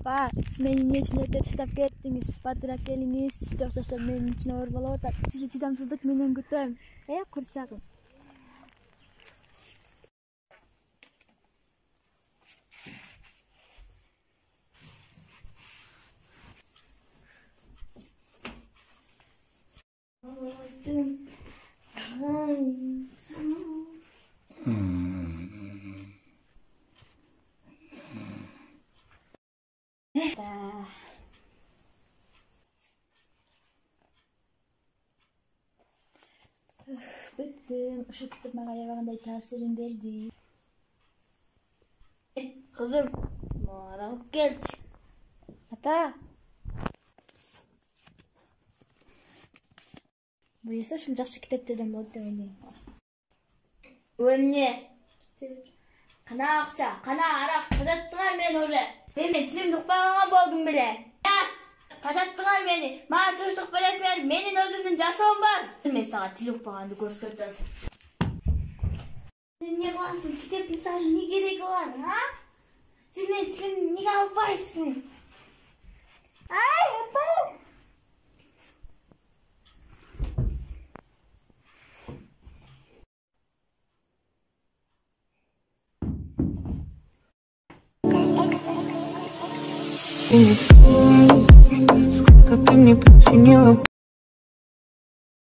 Pak, siz meni emне үчүн эрте таштап кеттиңиз? Батыраак келиңиз. Сиз жок жашоо менин үчүн оор болуп атат. Сизди чыдамсыздык менен күтөм. Курчагым. Бүттүм. Ушул китеп мага аябагандай таасирин берди. Kızım, bana alıp geldi. Ата. Бул эсе ушул жакшы китептерден болот деп ойлойм. Эмне? Кана акча, кана арак кажаттыңар мени уже. Деме тилимди укпаганга болдум беле. Кажаттыңар мени. Мага чурчтук бересиңер, менин өзүмдүн жашоом бар. Мен сага тил укпаганды көрсөтөм. Эмне кыласың? Китепти сага эмне кереги бар, а? Сиз менин тилимди эмнеге албайсың? Ай, апа! Сколько ты мне причинила